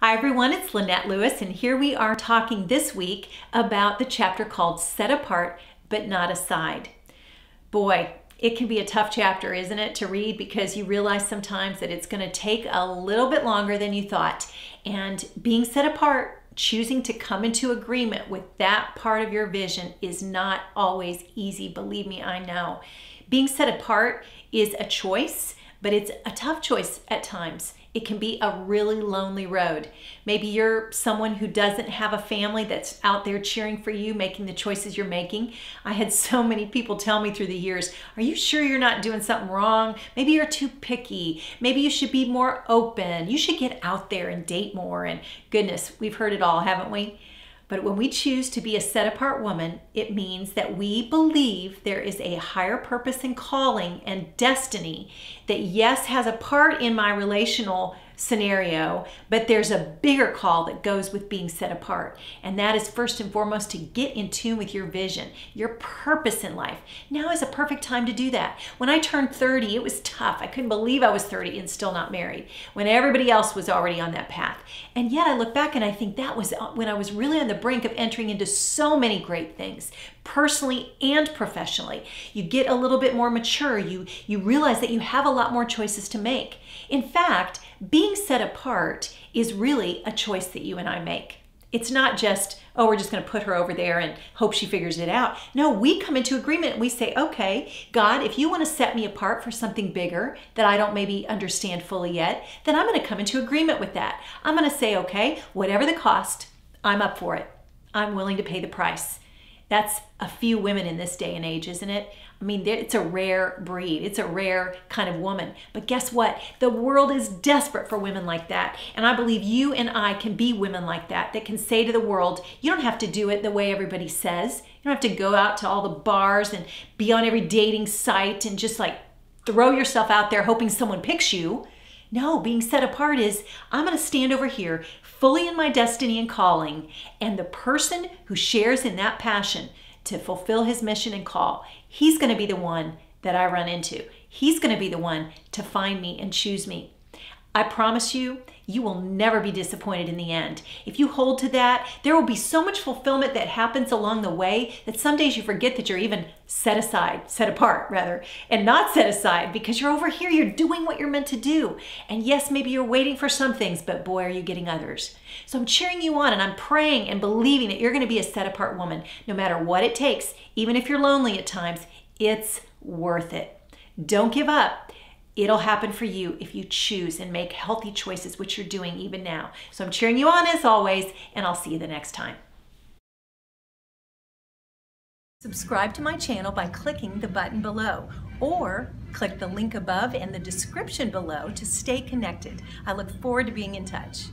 Hi everyone, it's Lynette Lewis, and here we are talking this week about the chapter called Set Apart But Not Aside. Boy, it can be a tough chapter, isn't it, to read, because you realize sometimes that it's going to take a little bit longer than you thought. And being set apart, choosing to come into agreement with that part of your vision is not always easy. Believe me, I know. Being set apart is a choice, but it's a tough choice at times. It can be a really lonely road. Maybe you're someone who doesn't have a family that's out there cheering for you, making the choices you're making. I had so many people tell me through the years, are you sure you're not doing something wrong? Maybe you're too picky. Maybe you should be more open. You should get out there and date more. And goodness, we've heard it all, haven't we? But when we choose to be a set-apart woman, it means that we believe there is a higher purpose and calling and destiny that, yes, has a part in my relational scenario, but there's a bigger call that goes with being set apart. And that is first and foremost to get in tune with your vision, your purpose in life. Now is a perfect time to do that. When I turned 30, it was tough. I couldn't believe I was 30 and still not married, when everybody else was already on that path. And yet I look back and I think that was when I was really on the brink of entering into so many great things, personally and professionally. You get a little bit more mature. You realize that you have a lot more choices to make. In fact, being set apart is really a choice that you and I make. It's not just, oh, we're just going to put her over there and hope she figures it out. No, we come into agreement and we say, okay, God, if you want to set me apart for something bigger that I don't maybe understand fully yet, then I'm going to come into agreement with that. I'm going to say, okay, whatever the cost, I'm up for it. I'm willing to pay the price. That's a few women in this day and age, isn't it? I mean, it's a rare breed. It's a rare kind of woman. But guess what? The world is desperate for women like that. And I believe you and I can be women like that can say to the world, you don't have to do it the way everybody says. You don't have to go out to all the bars and be on every dating site and just like throw yourself out there hoping someone picks you. No, being set apart is, I'm going to stand over here fully in my destiny and calling, and the person who shares in that passion to fulfill his mission and call, he's going to be the one that I run into. He's going to be the one to find me and choose me. I promise you, you will never be disappointed in the end. If you hold to that, there will be so much fulfillment that happens along the way that some days you forget that you're even set apart rather, and not set aside, because you're over here, you're doing what you're meant to do. And yes, maybe you're waiting for some things, but boy, are you getting others. So I'm cheering you on, and I'm praying and believing that you're going to be a set apart woman, no matter what it takes. Even if you're lonely at times, it's worth it. Don't give up. It'll happen for you if you choose and make healthy choices, which you're doing even now. So I'm cheering you on as always, and I'll see you the next time. Subscribe to my channel by clicking the button below, or click the link above and the description below to stay connected. I look forward to being in touch.